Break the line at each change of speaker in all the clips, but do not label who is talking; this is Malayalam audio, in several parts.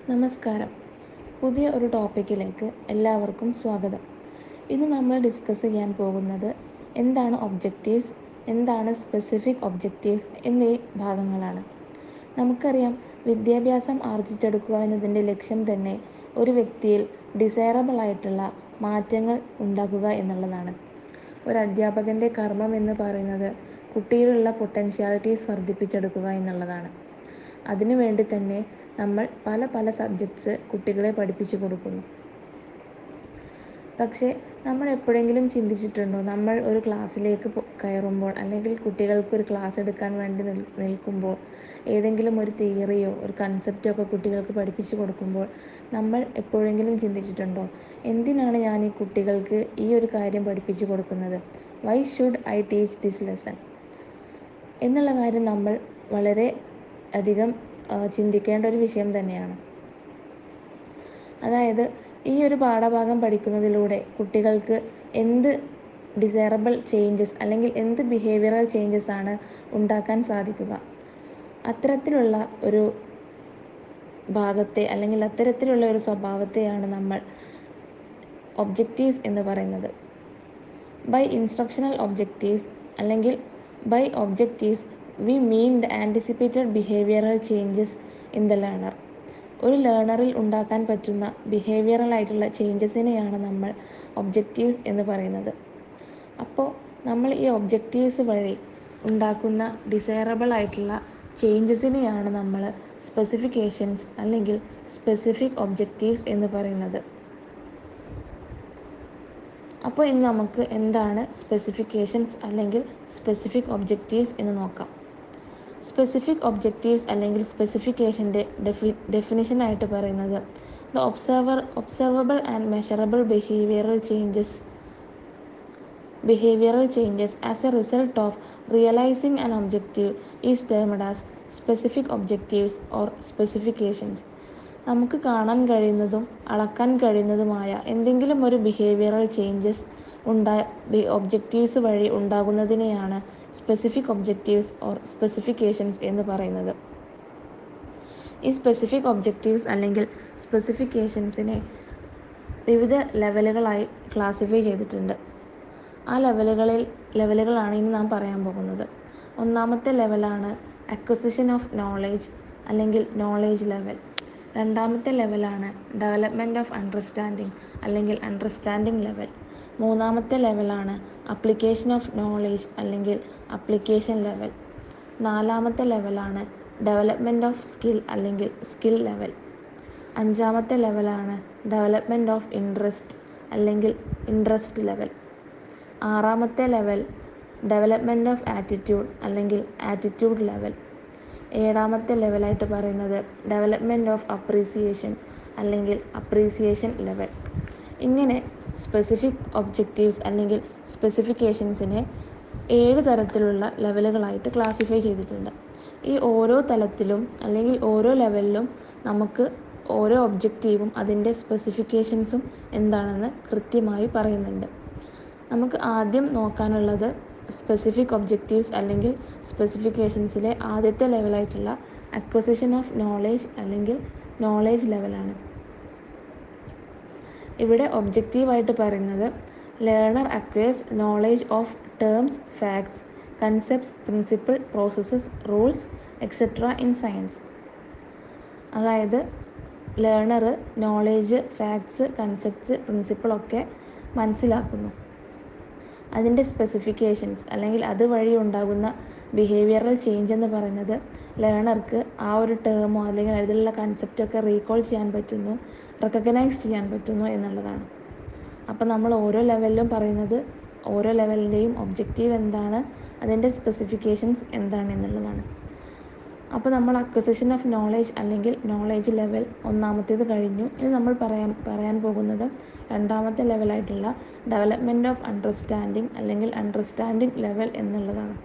നമസ്കാരം. പുതിയ ഒരു ടോപ്പിക്കിലേക്ക് എല്ലാവർക്കും സ്വാഗതം. ഇന്ന് നമ്മൾ ഡിസ്കസ് ചെയ്യാൻ പോകുന്നത് എന്താണ് ഒബ്ജക്റ്റീവ്സ്, എന്താണ് സ്പെസിഫിക് ഒബ്ജക്റ്റീവ്സ് എന്നീ ഭാഗങ്ങളാണ്. നമുക്കറിയാം, വിദ്യാഭ്യാസം ആർജിച്ചെടുക്കുക എന്നതിൻ്റെ ലക്ഷ്യം തന്നെ ഒരു വ്യക്തിയിൽ ഡിസൈറബിൾ ആയിട്ടുള്ള മാറ്റങ്ങൾ ഉണ്ടാക്കുക എന്നുള്ളതാണ്. ഒരു അധ്യാപകൻ്റെ കർമ്മം എന്ന് പറയുന്നത് കുട്ടിയിലുള്ള പൊട്ടൻഷ്യാലിറ്റീസ് വർദ്ധിപ്പിച്ചെടുക്കുക എന്നുള്ളതാണ്. അതിനുവേണ്ടി തന്നെ നമ്മൾ പല സബ്ജക്ട്സ് കുട്ടികളെ പഠിപ്പിച്ചു കൊടുക്കുന്നു. പക്ഷേ നമ്മൾ എപ്പോഴെങ്കിലും ചിന്തിച്ചിട്ടുണ്ടോ, നമ്മൾ ഒരു ക്ലാസ്സിലേക്ക് കയറുമ്പോൾ അല്ലെങ്കിൽ കുട്ടികൾക്ക് ഒരു ക്ലാസ് എടുക്കാൻ വേണ്ടി നിൽക്കുമ്പോൾ ഏതെങ്കിലും ഒരു തിയറിയോ ഒരു കൺസെപ്റ്റോ ഒക്കെ കുട്ടികൾക്ക് പഠിപ്പിച്ചു കൊടുക്കുമ്പോൾ നമ്മൾ എപ്പോഴെങ്കിലും ചിന്തിച്ചിട്ടുണ്ടോ, എന്തിനാണ് ഞാൻ ഈ കുട്ടികൾക്ക് ഈ ഒരു കാര്യം പഠിപ്പിച്ചു കൊടുക്കുന്നത്, why should I teach this lesson എന്നുള്ള കാര്യം നമ്മൾ വളരെ അധികം ചിന്തിക്കേണ്ട ഒരു വിഷയം തന്നെയാണ്. അതായത് ഈ ഒരു പാഠഭാഗം പഠിക്കുന്നതിലൂടെ കുട്ടികൾക്ക് എന്ത് ഡിസൈറബിൾ ചേഞ്ചസ് അല്ലെങ്കിൽ എന്ത് ബിഹേവിയറൽ ചേഞ്ചസ് ആണ് ഉണ്ടാക്കാൻ സാധിക്കുക, അത്തരത്തിലുള്ള ഒരു ഭാഗത്തെ അല്ലെങ്കിൽ അത്തരത്തിലുള്ള ഒരു സ്വഭാവത്തെയാണ് നമ്മൾ ഒബ്ജക്റ്റീവ്സ് എന്ന് പറയുന്നത്. ബൈ ഇൻസ്ട്രക്ഷണൽ ഒബ്ജക്റ്റീവ്സ് അല്ലെങ്കിൽ by objectives we mean the anticipated behavioural changes in the learner. ഒരു ലേണറിൽ ഉണ്ടാക്കാൻ പറ്റുന്ന ബിഹേവിയറൽ ആയിട്ടുള്ള ചേഞ്ചസിനെയാണ് നമ്മൾ ഒബ്ജക്റ്റീവ്സ് എന്ന് പറയുന്നത്. അപ്പോൾ നമ്മൾ ഈ ഒബ്ജക്റ്റീവ്സ് വഴി ഉണ്ടാക്കുന്ന ഡിസൈറബിൾ ആയിട്ടുള്ള ചേഞ്ചസിനെയാണ് നമ്മൾ സ്പെസിഫിക്കേഷൻസ് അല്ലെങ്കിൽ സ്പെസിഫിക് ഒബ്ജക്റ്റീവ്സ് എന്ന് പറയുന്നത്. അപ്പോൾ ഇന്ന് നമുക്ക് എന്താണ് സ്പെസിഫിക്കേഷൻസ് അല്ലെങ്കിൽ സ്പെസിഫിക് ഒബ്ജക്റ്റീവ്സ് എന്ന് നോക്കാം. സ്പെസിഫിക് ഒബ്ജക്റ്റീവ്സ് അല്ലെങ്കിൽ സ്പെസിഫിക്കേഷൻ്റെ ഡെഫിനിഷനായിട്ട് പറയുന്നത് the observable and measurable behavioural changes as A result of realising an objective is termed as specific objectives or specifications. നമുക്ക് കാണാൻ കഴിയുന്നതും അളക്കാൻ കഴിയുന്നതുമായ എന്തെങ്കിലും ഒരു ബിഹേവിയറൽ ചേഞ്ചസ് ഒബ്ജക്റ്റീവ്സ് വഴി ഉണ്ടാകുന്നതിനെയാണ് സ്പെസിഫിക് ഒബ്ജക്റ്റീവ്സ് ഓർ സ്പെസിഫിക്കേഷൻസ് എന്ന് പറയുന്നത്. ഈ സ്പെസിഫിക് ഒബ്ജക്റ്റീവ്സ് അല്ലെങ്കിൽ സ്പെസിഫിക്കേഷൻസിനെ വിവിധ ലെവലുകളായി ക്ലാസിഫൈ ചെയ്തിട്ടുണ്ട്. ആ ലെവലുകളാണ് ഇനി നാം പറയാൻ പോകുന്നത്. ഒന്നാമത്തെ ലെവലാണ് അക്വസിഷൻ ഓഫ് നോളേജ് അല്ലെങ്കിൽ നോളേജ് ലെവൽ. രണ്ടാമത്തെ ലെവലാണ് ഡെവലപ്മെൻറ്റ് ഓഫ് അണ്ടർസ്റ്റാൻഡിങ് അല്ലെങ്കിൽ അണ്ടർസ്റ്റാൻഡിങ് ലെവൽ. മൂന്നാമത്തെ ലെവലാണ് അപ്ലിക്കേഷൻ ഓഫ് നോളേജ് അല്ലെങ്കിൽ അപ്ലിക്കേഷൻ ലെവൽ. നാലാമത്തെ ലെവലാണ് ഡെവലപ്മെൻറ്റ് ഓഫ് സ്കിൽ അല്ലെങ്കിൽ സ്കിൽ ലെവൽ. അഞ്ചാമത്തെ ലെവലാണ് ഡെവലപ്മെൻറ്റ് ഓഫ് ഇൻട്രസ്റ്റ് അല്ലെങ്കിൽ ഇൻട്രസ്റ്റ് ലെവൽ. ആറാമത്തെ ലെവൽ ഡെവലപ്മെൻറ്റ് ഓഫ് ആറ്റിറ്റ്യൂഡ് അല്ലെങ്കിൽ ആറ്റിറ്റ്യൂഡ് ലെവൽ. ഏഴാമത്തെ ലെവലായിട്ട് പറയുന്നത് ഡെവലപ്മെൻറ്റ് ഓഫ് അപ്രീസിയേഷൻ അല്ലെങ്കിൽ അപ്രീസിയേഷൻ ലെവൽ. ഇങ്ങനെ സ്പെസിഫിക് ഒബ്ജക്റ്റീവ്സ് അല്ലെങ്കിൽ സ്പെസിഫിക്കേഷൻസിനെ 7 തരത്തിലുള്ള ലെവലുകളായിട്ട് ക്ലാസിഫൈ ചെയ്തിട്ടുണ്ട്. ഈ ഓരോ തലത്തിലും അല്ലെങ്കിൽ ഓരോ ലെവലിലും നമുക്ക് ഓരോ ഒബ്ജക്റ്റീവും അതിൻ്റെ സ്പെസിഫിക്കേഷൻസും എന്താണെന്ന് കൃത്യമായി പറയുന്നുണ്ട്. നമുക്ക് ആദ്യം നോക്കാനുള്ളത് സ്പെസിഫിക് ഒബ്ജക്റ്റീവ്സ് അല്ലെങ്കിൽ സ്പെസിഫിക്കേഷൻസിലെ ആദ്യത്തെ ലെവലായിട്ടുള്ള അക്വസിഷൻ ഓഫ് നോളേജ് അല്ലെങ്കിൽ നോളേജ് ലെവലാണ്. ഇവിടെ ഒബ്ജക്റ്റീവായിട്ട് പറയുന്നത് learner acquires knowledge of terms, facts, concepts, principle, processes, rules etcetera in science. അതായത് ലേണർ നോളേജ്, ഫാക്ട്സ്, കൺസെപ്റ്റ്സ്, പ്രിൻസിപ്പിളൊക്കെ മനസ്സിലാക്കുന്നു. അതിൻ്റെ സ്പെസിഫിക്കേഷൻസ് അല്ലെങ്കിൽ അതുവഴി ഉണ്ടാകുന്ന ബിഹേവിയറൽ ചേഞ്ച് എന്ന് പറയുന്നത് ലേണർക്ക് ആ ഒരു ടേമോ അല്ലെങ്കിൽ അതിലുള്ള കൺസെപ്റ്റൊക്കെ റീകോൾ ചെയ്യാൻ പറ്റുന്നു, റെക്കഗ്നൈസ് ചെയ്യാൻ പറ്റുന്നു എന്നുള്ളതാണ്. അപ്പോൾ നമ്മൾ ഓരോ ലെവലിലും പറയുന്നത് ഓരോ ലെവലിൻ്റെയും ഒബ്ജക്റ്റീവ് എന്താണ്, അതിൻ്റെ സ്പെസിഫിക്കേഷൻസ് എന്താണ് എന്നുള്ളതാണ്. അപ്പോൾ നമ്മൾ അക്വസിഷൻ ഓഫ് നോളേജ് അല്ലെങ്കിൽ നോളേജ് ലെവൽ ഒന്നാമത്തേത് കഴിഞ്ഞു. ഇനി നമ്മൾ പറയാൻ പോകുന്നത് രണ്ടാമത്തെ ലെവലായിട്ടുള്ള ഡെവലപ്മെൻറ്റ് ഓഫ് അണ്ടർസ്റ്റാൻഡിങ് അല്ലെങ്കിൽ അണ്ടർസ്റ്റാൻഡിങ് ലെവൽ എന്നുള്ളതാണ്.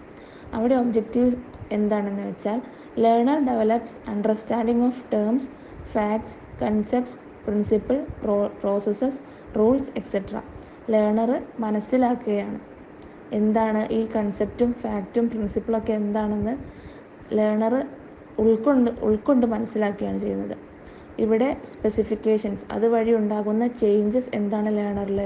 അവിടെ ഒബ്ജക്റ്റീവ് എന്താണെന്ന് വെച്ചാൽ learner develops understanding of terms, facts, concepts, principle, processes, rules etcetera. Learner മനസ്സിലാക്കുകയാണ് എന്താണ് ഈ കൺസെപ്റ്റും ഫാക്റ്റും പ്രിൻസിപ്പിളൊക്കെ എന്താണെന്ന് ലേണർ ഉൾക്കൊണ്ട് മനസ്സിലാക്കുകയാണ് ചെയ്യുന്നത്. ഇവിടെ സ്പെസിഫിക്കേഷൻസ് അതുവഴി ഉണ്ടാകുന്ന ചേഞ്ചസ് എന്താണ് ലേണറിൽ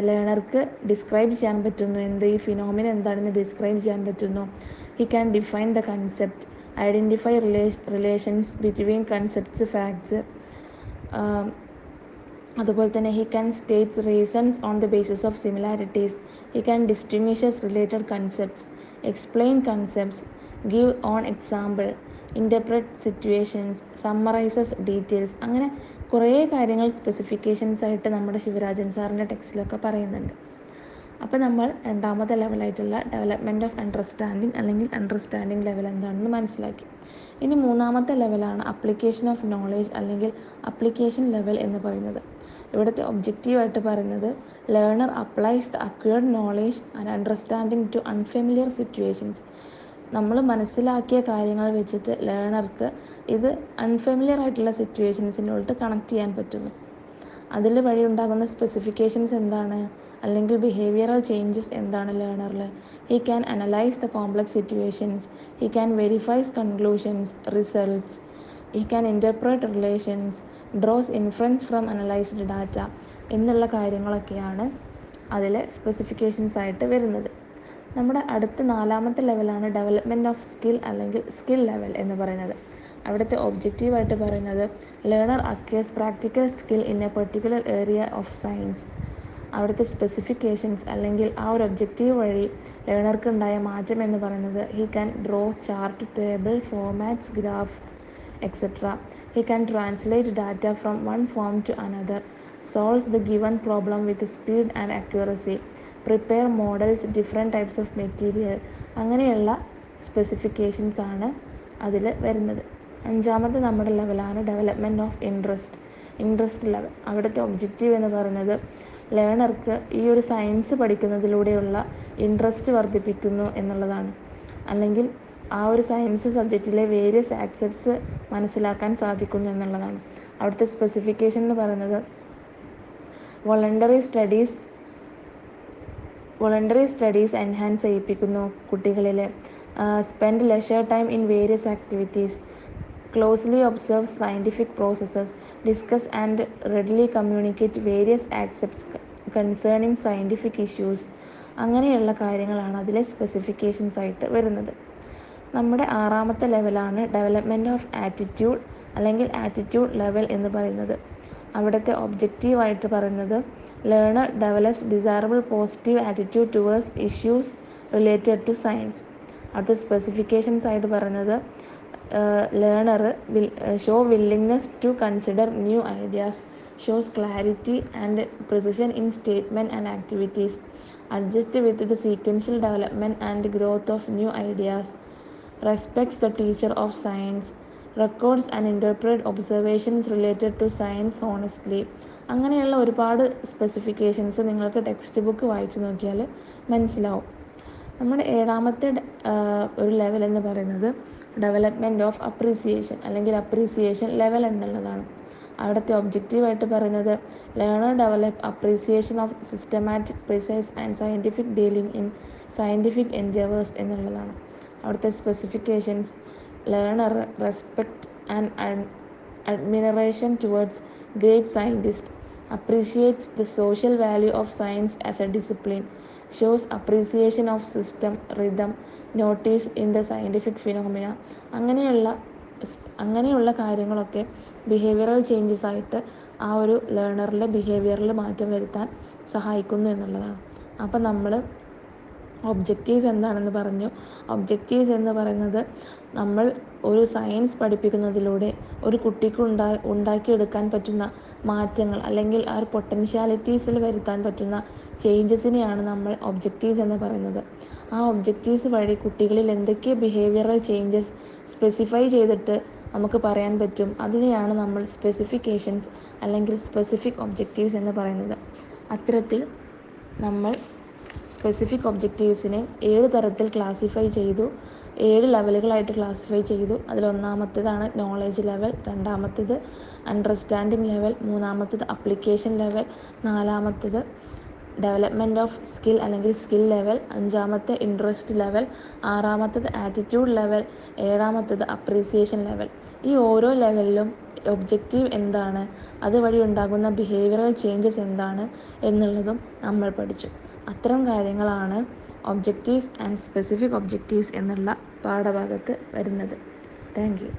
ലേണർക്ക് ഡിസ്ക്രൈബ് ചെയ്യാൻ പറ്റുന്നു. ഈ ഫിനോമിന എന്താണെന്ന് ഡിസ്ക്രൈബ് ചെയ്യാൻ പറ്റുന്നു. He can define the concept, identify relations between concepts, facts. അതുപോലെ തന്നെ he can states reasons on the basis of similarities. He can distinguishes related concepts, explain concepts, give on example, interpret situations, summarizes details. അങ്ങനെ കുറേ കാര്യങ്ങൾ സ്പെസിഫിക്കേഷൻസ് ആയിട്ട് നമ്മുടെ ശിവരാജൻ സാറിൻ്റെ ടെക്സ്റ്റിലൊക്കെ പറയുന്നുണ്ട്. അപ്പോൾ നമ്മൾ രണ്ടാമത്തെ ലെവലായിട്ടുള്ള ഡെവലപ്മെൻറ്റ് ഓഫ് അണ്ടർസ്റ്റാൻഡിങ് അല്ലെങ്കിൽ അണ്ടർസ്റ്റാൻഡിങ് ലെവൽ എന്താണെന്ന് മനസ്സിലാക്കി. ഇനി മൂന്നാമത്തെ ലെവലാണ് അപ്ലിക്കേഷൻ ഓഫ് നോളേജ് അല്ലെങ്കിൽ അപ്ലിക്കേഷൻ ലെവൽ എന്ന് പറയുന്നത്. ഇവിടുത്തെ ഒബ്ജക്റ്റീവായിട്ട് പറയുന്നത് learner applies the acquired knowledge and understanding to unfamiliar situations. നമ്മൾ മനസ്സിലാക്കിയ കാര്യങ്ങൾ വെച്ചിട്ട് ലേണർക്ക് ഇത് അൺഫെമിലിയർ ആയിട്ടുള്ള സിറ്റുവേഷൻസിനോട്ട് കണക്ട് ചെയ്യാൻ പറ്റുന്നു. അതിൽ വഴി ഉണ്ടാകുന്ന സ്പെസിഫിക്കേഷൻസ് എന്താണ്, അല്ലെങ്കിൽ ബിഹേവിയറൽ ചേഞ്ചസ് എന്താണ് ലേണറിൽ? He can analyse the complex situations, he can verifies conclusions, results, he can interpret relations, draws inference from analysed data എന്നുള്ള കാര്യങ്ങളൊക്കെയാണ് അതിലെ സ്പെസിഫിക്കേഷൻസ് ആയിട്ട് വരുന്നത്. നമ്മുടെ അടുത്ത നാലാമത്തെ ലെവലാണ് ഡെവലപ്മെൻറ്റ് ഓഫ് സ്കിൽ അല്ലെങ്കിൽ സ്കിൽ ലെവൽ എന്ന് പറയുന്നത്. അവിടുത്തെ ഒബ്ജക്റ്റീവായിട്ട് പറയുന്നത് learner acquires practical skill in A particular area of science. അവിടുത്തെ സ്പെസിഫിക്കേഷൻസ് അല്ലെങ്കിൽ ആ ഒരു ഒബ്ജക്റ്റീവ് വഴി ലേണർക്ക് ഉണ്ടായ മാറ്റം എന്ന് പറയുന്നത് he can draw chart, table, formats, graphs, etc. He can translate data from one form to another, solves the given problem with speed and accuracy, prepare models, different types of material. അങ്ങനെയുള്ള സ്പെസിഫിക്കേഷൻസ് ആണ് അതിൽ വരുന്നത്. അഞ്ചാമത്തെ നമ്മുടെ ലെവലാണ് ഡെവലപ്മെൻറ്റ് ഓഫ് ഇൻട്രസ്റ്റ് ലെവൽ. അവിടുത്തെ ഒബ്ജക്റ്റീവ് എന്ന് പറയുന്നത് ലേണർക്ക് ഈ ഒരു സയൻസ് പഠിക്കുന്നതിലൂടെയുള്ള ഇൻട്രസ്റ്റ് വർദ്ധിപ്പിക്കുന്നു എന്നുള്ളതാണ്. അല്ലെങ്കിൽ ആ ഒരു സയൻസ് സബ്ജക്റ്റിലെ വേരിയസ് ആസ്പെക്ട്സ് മനസ്സിലാക്കാൻ സാധിക്കുന്നു എന്നുള്ളതാണ്. അവിടുത്തെ സ്പെസിഫിക്കേഷൻ എന്ന് പറയുന്നത് വോളണ്ടറി സ്റ്റഡീസ് എൻഹാൻസ് ചെയ്യിപ്പിക്കുന്നു കുട്ടികളിൽ. Spend leisure time in various activities, closely observe scientific processes, discuss and readily communicate various aspects concerning scientific issues. അങ്ങനെയുള്ള കാര്യങ്ങളാണ് അതിലെ സ്പെസിഫിക്കേഷൻസ് ആയിട്ട് വരുന്നത്. നമ്മുടെ ആറാമത്തെ ലെവലാണ് ഡെവലപ്മെൻറ്റ് ഓഫ് ആറ്റിറ്റ്യൂഡ് അല്ലെങ്കിൽ ആറ്റിറ്റ്യൂഡ് ലെവൽ എന്ന് പറയുന്നത്. അവിടുത്തെ ഒബ്ജക്റ്റീവായിട്ട് പറയുന്നത് learner develops desirable positive attitude towards issues related to science. അടുത്ത സ്പെസിഫിക്കേഷൻസ് ആയിട്ട് പറയുന്നത് learner show willingness to consider new ideas, shows clarity and precision in statement and activities, adjust with the sequential development and growth of new ideas, respects the teacher of science, records and interprets observations related to science honestly. അങ്ങനെയുള്ള ഒരുപാട് സ്പെസിഫിക്കേഷൻസ് നിങ്ങൾക്ക് ടെക്സ്റ്റ് ബുക്ക് വായിച്ചു നോക്കിയാൽ മനസ്സിലാവും. നമ്മുടെ ഏഴാമത്തെ ഒരു ലെവൽ എന്ന് പറയുന്നത് ഡെവലപ്മെൻറ്റ് ഓഫ് അപ്രീസിയേഷൻ അല്ലെങ്കിൽ അപ്രീസിയേഷൻ ലെവൽ എന്നുള്ളതാണ്. അവിടുത്തെ ഒബ്ജക്റ്റീവായിട്ട് പറയുന്നത് learner develop appreciation of systematic, precise and scientific dealing in scientific endeavours എന്നുള്ളതാണ്. അവിടുത്തെ specifications learner respect and admiration towards great scientist, appreciates the social value of science as a discipline, shows appreciation of system, rhythm, notice in the scientific phenomena. അങ്ങനെയുള്ള കാര്യങ്ങളൊക്കെ ബിഹേവിയറൽ ചേഞ്ചസ് ആയിട്ട് ആ ഒരു ലേണറിലെ ബിഹേവിയറിൽ മാറ്റം വരുത്താൻ സഹായിക്കുന്നു എന്നുള്ളതാണ്. അപ്പം നമ്മൾ ഒബ്ജക്റ്റീവ്സ് എന്താണെന്ന് പറഞ്ഞു. ഒബ്ജക്റ്റീവ്സ് എന്ന് പറയുന്നത് നമ്മൾ ഒരു സയൻസ് പഠിപ്പിക്കുന്നതിലൂടെ ഒരു കുട്ടിക്ക് ഉണ്ടാക്കിയെടുക്കാൻ പറ്റുന്ന മാറ്റങ്ങൾ അല്ലെങ്കിൽ ആ ഒരു പൊട്ടൻഷ്യാലിറ്റീസിൽ വരുത്താൻ പറ്റുന്ന ചേഞ്ചസിനെയാണ് നമ്മൾ ഒബ്ജക്റ്റീവ്സ് എന്ന് പറയുന്നത്. ആ ഒബ്ജക്റ്റീവ്സ് വഴി കുട്ടികളിൽ എന്തൊക്കെ ബിഹേവിയറൽ ചേഞ്ചസ് സ്പെസിഫൈ ചെയ്തിട്ട് നമുക്ക് പറയാൻ പറ്റും, അതിനെയാണ് നമ്മൾ സ്പെസിഫിക്കേഷൻസ് അല്ലെങ്കിൽ സ്പെസിഫിക് ഒബ്ജക്റ്റീവ്സ് എന്ന് പറയുന്നത്. അത്തരത്തിൽ നമ്മൾ സ്പെസിഫിക് ഒബ്ജക്റ്റീവ്സിനെ 7 തരത്തിൽ ക്ലാസിഫൈ ചെയ്തു, 7 ലെവലുകളായിട്ട് ക്ലാസിഫൈ ചെയ്തു. അതിലൊന്നാമത്തേതാണ് നോളേജ് ലെവൽ, രണ്ടാമത്തേത് അണ്ടർസ്റ്റാൻഡിങ് ലെവൽ, മൂന്നാമത്തേത് അപ്ലിക്കേഷൻ ലെവൽ, നാലാമത്തേത് ഡെവലപ്മെൻറ്റ് ഓഫ് സ്കിൽ അല്ലെങ്കിൽ സ്കിൽ ലെവൽ, അഞ്ചാമത്തെ ഇൻട്രസ്റ്റ് ലെവൽ, ആറാമത്തത് ആറ്റിറ്റ്യൂഡ് ലെവൽ, ഏഴാമത്തത് അപ്രീസിയേഷൻ ലെവൽ. ഈ ഓരോ ലെവലിലും ഒബ്ജക്റ്റീവ് എന്താണ്, അതുവഴി ഉണ്ടാകുന്ന ബിഹേവിയറൽ ചേഞ്ചസ് എന്താണ് എന്നുള്ളതും നമ്മൾ പഠിച്ചു. അത്തരം കാര്യങ്ങളാണ് ഒബ്ജക്റ്റീവ്സ് ആൻഡ് സ്പെസിഫിക് ഒബ്ജക്റ്റീവ്സ് എന്നുള്ള പാഠഭാഗത്ത് വരുന്നത്. Thank you.